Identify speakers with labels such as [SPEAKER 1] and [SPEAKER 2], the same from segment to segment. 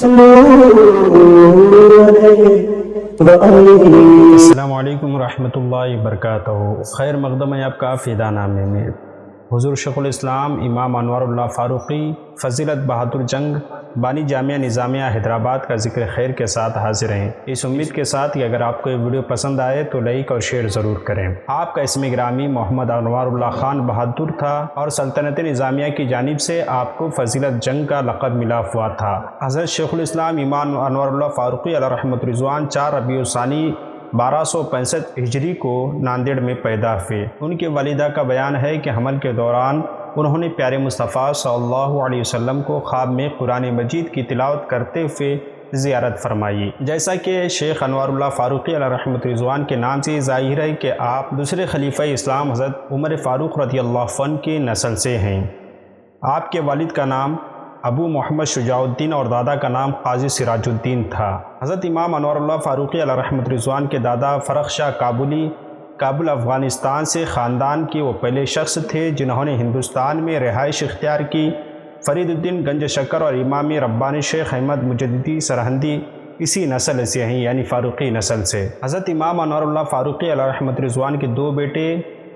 [SPEAKER 1] السلام علیکم ورحمۃ اللہ وبرکاتہ۔ خیر مقدم ہے آپ کا فیضا نامے میں۔ حضور شیخ الاسلام امام انوار اللہ فاروقی فضیلت بہادر جنگ بانی جامعہ نظامیہ حیدرآباد کا ذکر خیر کے ساتھ حاضر ہیں، اس امید کے ساتھ کہ اگر آپ کو یہ ویڈیو پسند آئے تو لائک اور شیئر ضرور کریں۔ آپ کا اسم گرامی محمد انوار اللہ خان بہادر تھا اور سلطنت نظامیہ کی جانب سے آپ کو فضیلت جنگ کا لقب ملا ہوا تھا۔ حضرت شیخ الاسلام امام انوار اللہ فاروقی علیہ رحمۃ رضوان 4 ربیع الثانی 1265 ہجری کو ناندیڑ میں پیدا ہوئے۔ ان کی والدہ کا بیان ہے کہ حمل کے دوران انہوں نے پیارے مصطفیٰ صلی اللہ علیہ وسلم کو خواب میں قرآن مجید کی تلاوت کرتے ہوئے زیارت فرمائی۔ جیسا کہ شیخ انوار اللہ فاروقی علیہ رحمۃ رضوان کے نام سے ظاہر ہے کہ آپ دوسرے خلیفہ اسلام حضرت عمر فاروق رضی اللہ عنہ کی نسل سے ہیں۔ آپ کے والد کا نام ابو محمد شجاع الدین اور دادا کا نام قاضی سراج الدین تھا۔ حضرت امام انوار اللہ فاروقی علیہ رحمۃ رضوان کے دادا فرخ شاہ کابلی کابل افغانستان سے خاندان کے وہ پہلے شخص تھے جنہوں نے ہندوستان میں رہائش اختیار کی۔ فرید الدین گنج شکر اور امام ربانی شیخ احمد مجددی سرہندی اسی نسل سے ہیں، یعنی فاروقی نسل سے۔ حضرت امام انوار اللہ فاروقی علیہ رحمۃ رضوان کے 2 بیٹے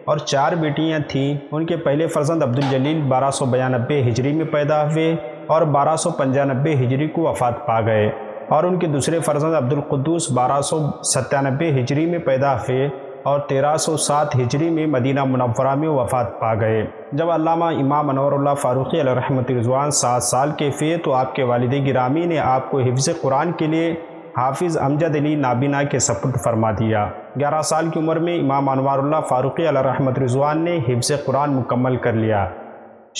[SPEAKER 1] اور 4 بیٹیاں تھیں۔ ان کے پہلے فرزند عبدالجلیل 1292 ہجری میں پیدا ہوئے اور 1295 ہجری کو وفات پا گئے، اور ان کے دوسرے فرزند عبدالقدوس 1297 ہجری میں پیدا ہوئے اور 1307 ہجری میں مدینہ منورہ میں وفات پا گئے۔ جب علامہ امام انوار اللہ فاروقی علیہ رحمۃ رضوان 7 سال کے ہوئے تو آپ کے والد گرامی نے آپ کو حفظ قرآن کے لیے حافظ امجد علی نابینا کے سپرد فرما دیا۔ 11 سال کی عمر میں امام انوار اللہ فاروقی علیہ رحمۃ رضوان نے حفظ قرآن مکمل کر لیا۔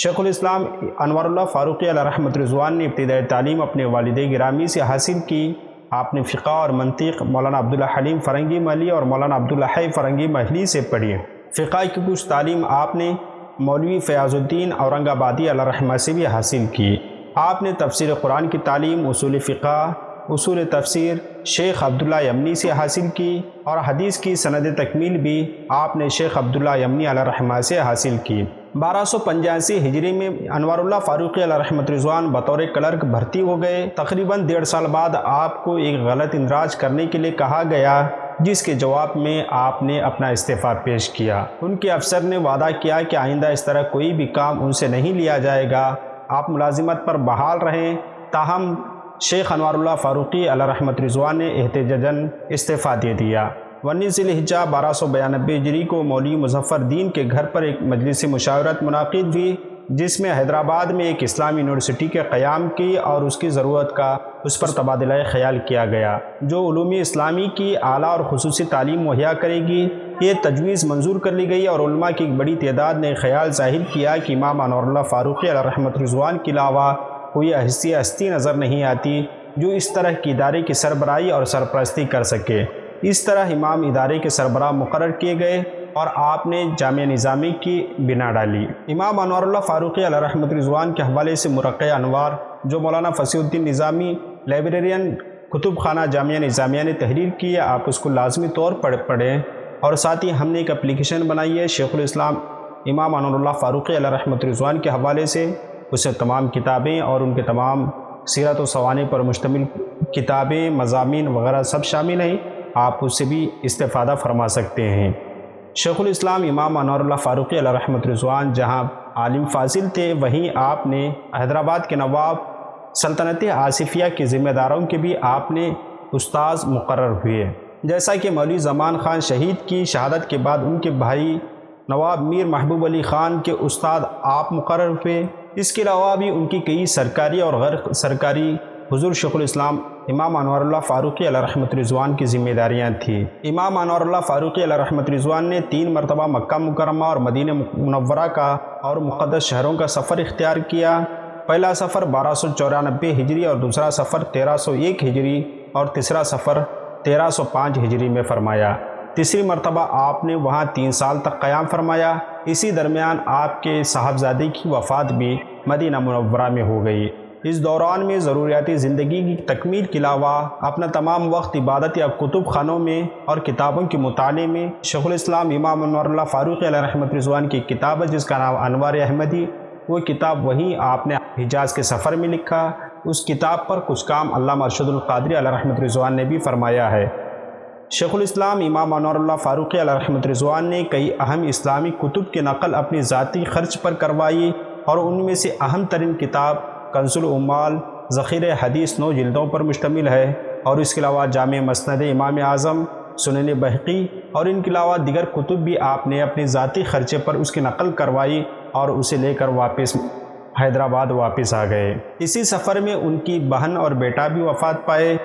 [SPEAKER 1] شیخ الاسلام انوار اللہ فاروقی علیہ رحمۃ رضوان نے ابتدائی تعلیم اپنے والد گرامی سے حاصل کی۔ آپ نے فقہ اور منطق مولانا عبدالحلیم فرنگی محلی اور مولانا عبدالحی فرنگی محلی سے پڑھی۔ فقہ کی کچھ تعلیم آپ نے مولوی فیاض الدین اورنگ آبادی علیہ رحمہ سے بھی حاصل کی۔ آپ نے تفسیر قرآن کی تعلیم اصول فقہ اصول تفسیر شیخ عبداللہ یمنی سے حاصل کی، اور حدیث کی سند تکمیل بھی آپ نے شیخ عبداللہ یمنی علیہ رحمہ سے حاصل کی۔ 1285 ہجری میں انوار اللہ فاروقی علیہ رحمۃ رضوان بطور کلرک بھرتی ہو گئے۔ تقریباً 1.5 سال بعد آپ کو ایک غلط اندراج کرنے کے لیے کہا گیا، جس کے جواب میں آپ نے اپنا استعفیٰ پیش کیا۔ ان کے افسر نے وعدہ کیا کہ آئندہ اس طرح کوئی بھی کام ان سے نہیں لیا جائے گا، آپ ملازمت پر بحال رہیں۔ تاہم شیخ انوار اللہ فاروقی علیہ رحمۃ رضوان نے احتجاجاً استعفیٰ دے دیا۔ 19 ذی الحجہ 1292 ہجری کو مولوی مظفر الدین کے گھر پر ایک مجلس مشاورت منعقد ہوئی، جس میں حیدرآباد میں ایک اسلامی یونیورسٹی کے قیام کی اور اس کی ضرورت کا اس پر تبادلہ خیال کیا گیا، جو علوم اسلامی کی اعلیٰ اور خصوصی تعلیم مہیا کرے گی۔ یہ تجویز منظور کر لی گئی اور علماء کی ایک بڑی تعداد نے خیال ظاہر کیا کہ امام انوار اللہ فاروقی علیہ رحمۃ رضوان کے علاوہ کوئی ہستی نظر نہیں آتی جو اس طرح کی ادارے کی سربراہی اور سرپرستی کر سکے۔ اس طرح امام ادارے کے سربراہ مقرر کیے گئے اور آپ نے جامعہ نظامی کی بنا ڈالی۔ امام انوار اللہ فاروقی علیہ رحمۃ رضوان کے حوالے سے مرقع انوار جو مولانا فصیح الدین نظامی لائبریرین کتب خانہ جامعہ نظامیہ نے تحریر کی ہے، آپ اس کو لازمی طور پر پڑھیں، اور ساتھ ہی ہم نے ایک اپلیکیشن بنائی ہے شیخ الاسلام امام انوار اللہ فاروقی علیہ رحمۃ رضوان کے حوالے سے، اس میں تمام کتابیں اور ان کے تمام سیرت و سوانح پر مشتمل کتابیں مضامین وغیرہ سب شامل ہیں، آپ اس سے بھی استفادہ فرما سکتے ہیں۔ شیخ الاسلام امام انوار اللہ فاروقی علیہ رحمۃ رضوان جہاں عالم فاضل تھے، وہیں آپ نے حیدرآباد کے نواب سلطنت آصفیہ کے ذمہ داروں کے بھی آپ نے استاذ مقرر ہوئے۔ جیسا کہ مولوی زمان خان شہید کی شہادت کے بعد ان کے بھائی نواب میر محبوب علی خان کے استاد آپ مقرر ہوئے۔ اس کے علاوہ بھی ان کی کئی سرکاری اور غیر سرکاری حضور شیخ الاسلام امام انوار اللہ فاروقی علیہ رحمۃ رضوان کی ذمہ داریاں تھیں۔ امام انوار اللہ فاروقی علیہ رحمۃ رضوان نے 3 مرتبہ مکہ مکرمہ اور مدینہ منورہ کا اور مقدس شہروں کا سفر اختیار کیا۔ پہلا سفر 1294 ہجری اور دوسرا سفر 1301 ہجری اور تیسرا سفر 1305 ہجری میں فرمایا۔ تیسری مرتبہ آپ نے وہاں 3 سال تک قیام فرمایا۔ اسی درمیان آپ کے صاحبزادے کی وفات بھی مدینہ منورہ میں ہو گئی۔ اس دوران میں ضروریاتی زندگی کی تکمیل کے علاوہ اپنا تمام وقت عبادت یا کتب خانوں میں اور کتابوں کے مطالعے میں شیخ الاسلام امام انوار اللہ فاروقی علیہ رحمۃ رضوان کی کتاب ہے جس کا نام انوار احمدی، وہ کتاب وہیں آپ نے حجاز کے سفر میں لکھا۔ اس کتاب پر کچھ کام علامہ ارشد القادری علیہ رحمۃ رضوان نے بھی فرمایا ہے۔ شیخ الاسلام امام انوار اللہ فاروقی علیہ رحمۃ رضوان نے کئی اہم اسلامی کتب کی نقل اپنی ذاتی خرچ پر کروائی، اور ان میں سے اہم ترین کتاب کنز العمال ذخیرہ حدیث 9 جلدوں پر مشتمل ہے، اور اس کے علاوہ جامع مسند امام اعظم، سنن بہقی اور ان کے علاوہ دیگر کتب بھی آپ نے اپنی ذاتی خرچے پر اس کی نقل کروائی اور اسے لے کر واپس حیدرآباد واپس آ گئے۔ اسی سفر میں ان کی بہن اور بیٹا بھی وفات پائے۔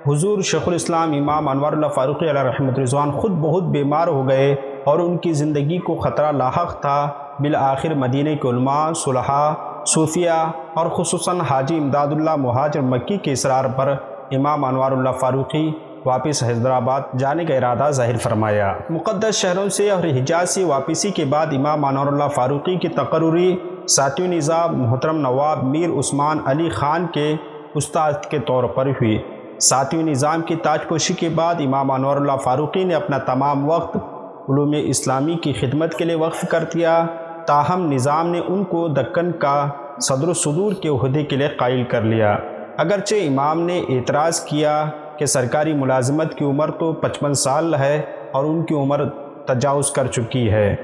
[SPEAKER 1] حضور شیخ الاسلام امام انوار اللہ فاروقی علیہ رحمۃ رضوان خود بہت بیمار ہو گئے اور ان کی زندگی کو خطرہ لاحق تھا۔ بالآخر مدینہ کے علماء، صلحاء، صوفیاء اور خصوصاً حاجی امداد اللہ مہاجر مکی کے اصرار پر امام انوار اللہ فاروقی واپس حیدرآباد جانے کا ارادہ ظاہر فرمایا۔ مقدس شہروں سے اور حجاز سے واپسی کے بعد امام انوار اللہ فاروقی کی تقرری ساتویں نظام محترم نواب میر عثمان علی خان کے استاد کے طور پر ہوئی۔ ساتویں نظام کی تاج پوشی کے بعد امام انوار اللہ فاروقی نے اپنا تمام وقت علوم اسلامی کی خدمت کے لیے وقف کر دیا، تاہم نظام نے ان کو دکن کا صدر الصدور کے عہدے کے لیے قائل کر لیا۔ اگرچہ امام نے اعتراض کیا کہ سرکاری ملازمت کی عمر تو 55 سال ہے اور ان کی عمر تجاوز کر چکی ہے۔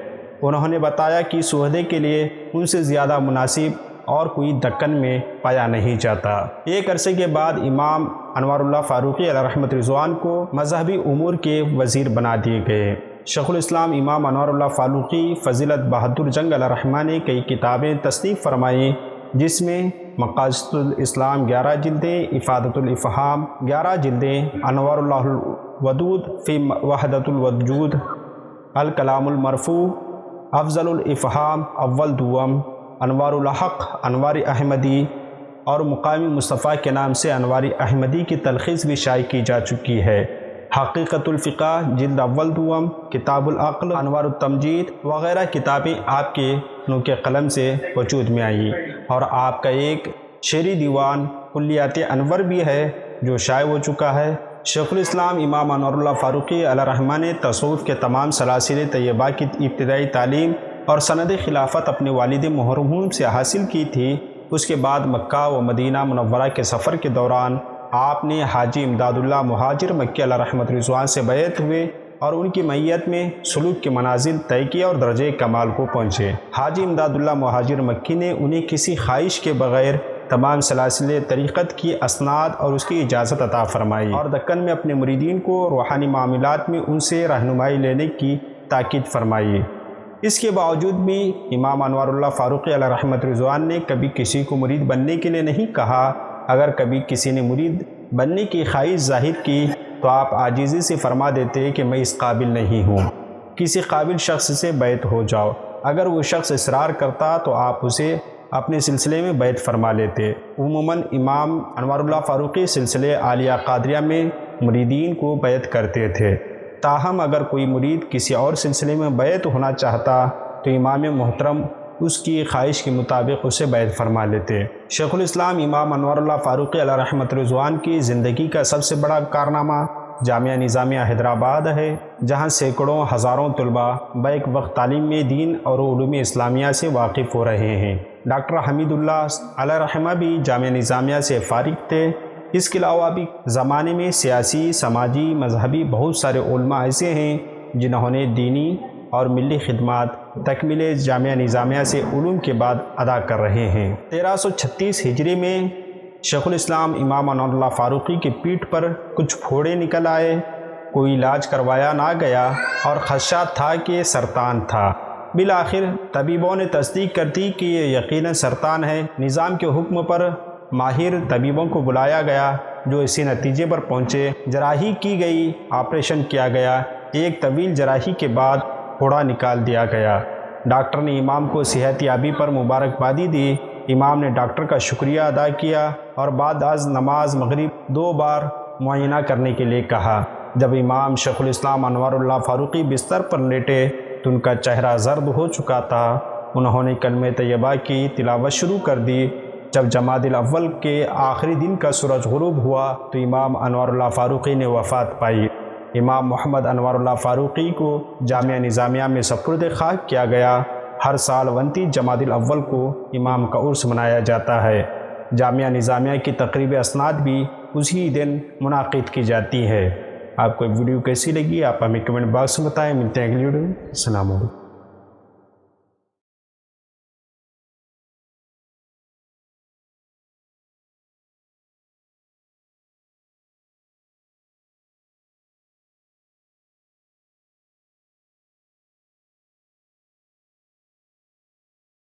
[SPEAKER 1] انہوں نے بتایا کہ اس عہدے کے لیے ان سے زیادہ مناسب اور کوئی دکن میں پایا نہیں جاتا۔ ایک عرصے کے بعد امام انوار اللہ فاروقی علیہ رحمۃ رضوان کو مذہبی امور کے وزیر بنا دیے گئے۔ شیخ الاسلام امام انوار اللہ فاروقی فضیلت بہادر جنگ علیہ الرحمہ نے کئی کتابیں تصنیف فرمائیں، جس میں مقاصد الاسلام 11 جلدیں، افادۃ الافہام 11 جلدیں، انوار اللہ الودود فی وحدۃ الوجود، الکلام المرفوع، افضل الافہام اول دوم، انوار الحق، انوار احمدی اور مقامی مصطفیٰ کے نام سے انوار احمدی کی تلخیص بھی شائع کی جا چکی ہے۔ حقیقت الفقہ جلد اول دوم، کتاب العقل، انوار التمجید وغیرہ کتابیں آپ کے نوک قلم سے وجود میں آئیں، اور آپ کا ایک شعری دیوان کلیات انور بھی ہے جو شائع ہو چکا ہے۔ شیخ الاسلام امام انوار اللہ فاروقی علیہ الرحمہ نے تصوف کے تمام سلاسل طیبہ کی ابتدائی تعلیم اور سند خلافت اپنے والد مرحوم سے حاصل کی تھی۔ اس کے بعد مکہ و مدینہ منورہ کے سفر کے دوران آپ نے حاجی امداد اللہ مہاجر مکی علیہ رحمۃ رضوان سے بیعت ہوئے اور ان کی معیت میں سلوک کے منازل طے کیے اور درجہ کمال کو پہنچے۔ حاجی امداد اللہ مہاجر مکی نے انہیں کسی خواہش کے بغیر تمام سلاسل طریقت کی اسناد اور اس کی اجازت عطا فرمائی، اور دکن میں اپنے مریدین کو روحانی معاملات میں ان سے رہنمائی لینے کی تاکید فرمائی۔ اس کے باوجود بھی امام انوار اللہ فاروقی علیہ رحمۃ رضوان نے کبھی کسی کو مرید بننے کے لیے نہیں کہا۔ اگر کبھی کسی نے مرید بننے کی خواہش ظاہر کی تو آپ عاجزی سے فرما دیتے کہ میں اس قابل نہیں ہوں، کسی قابل شخص سے بیعت ہو جاؤ۔ اگر وہ شخص اصرار کرتا تو آپ اسے اپنے سلسلے میں بیعت فرما لیتے۔ عموماً امام انوار اللہ فاروقی سلسلے عالیہ قادریہ میں مریدین کو بیعت کرتے تھے، تاہم اگر کوئی مرید کسی اور سلسلے میں بیعت ہونا چاہتا تو امام محترم اس کی خواہش کے مطابق اسے بیعت فرما لیتے۔ شیخ الاسلام امام انوار اللہ فاروقی علیہ رحمۃ رضوان کی زندگی کا سب سے بڑا کارنامہ جامعہ نظامیہ حیدرآباد ہے، جہاں سینکڑوں ہزاروں طلباء بیک وقت تعلیم دین اور علوم اسلامیہ سے واقف ہو رہے ہیں۔ ڈاکٹر حمید اللہ علیہ رحمہ بھی جامعہ نظامیہ سے فارغ تھے۔ اس کے علاوہ بھی زمانے میں سیاسی، سماجی، مذہبی بہت سارے علماء ایسے ہیں جنہوں نے دینی اور ملی خدمات تکمیل جامعہ نظامیہ سے علوم کے بعد ادا کر رہے ہیں۔ 1336 ہجری میں شیخ الاسلام امام انوار اللہ فاروقی کی پیٹھ پر کچھ پھوڑے نکل آئے، کوئی علاج کروایا نہ گیا اور خدشات تھا کہ سرطان تھا۔ بالآخر طبیبوں نے تصدیق کر دی کہ یہ یقیناً سرطان ہے۔ نظام کے حکم پر ماہر طبیبوں کو بلایا گیا جو اسی نتیجے پر پہنچے۔ جراحی کی گئی، آپریشن کیا گیا، ایک طویل جراحی کے بعد پھوڑا نکال دیا گیا۔ ڈاکٹر نے امام کو صحت یابی پر مبارکبادی دی۔ امام نے ڈاکٹر کا شکریہ ادا کیا اور بعد از نماز مغرب 2 بار معائنہ کرنے کے لیے کہا۔ جب امام شیخ الاسلام انوار اللہ فاروقی بستر پر لیٹے تو ان کا چہرہ زرد ہو چکا تھا۔ انہوں نے کلمہ طیبہ کی تلاوت شروع کر دی۔ جب جمادی الاول کے آخری دن کا سورج غروب ہوا تو امام انوار اللہ فاروقی نے وفات پائی۔ امام محمد انوار اللہ فاروقی کو جامعہ نظامیہ میں سپرد خاک کیا گیا۔ ہر سال 29 جمادی الاول کو امام کا عرس منایا جاتا ہے۔ جامعہ نظامیہ کی تقریب اسناد بھی اسی دن منعقد کی جاتی ہے۔ آپ کو ویڈیو کیسی لگی آپ ہمیں کمنٹ باکس میں بتائیں۔ ملتے ہیں اگلی ویڈیو میں۔ السلام علیکم۔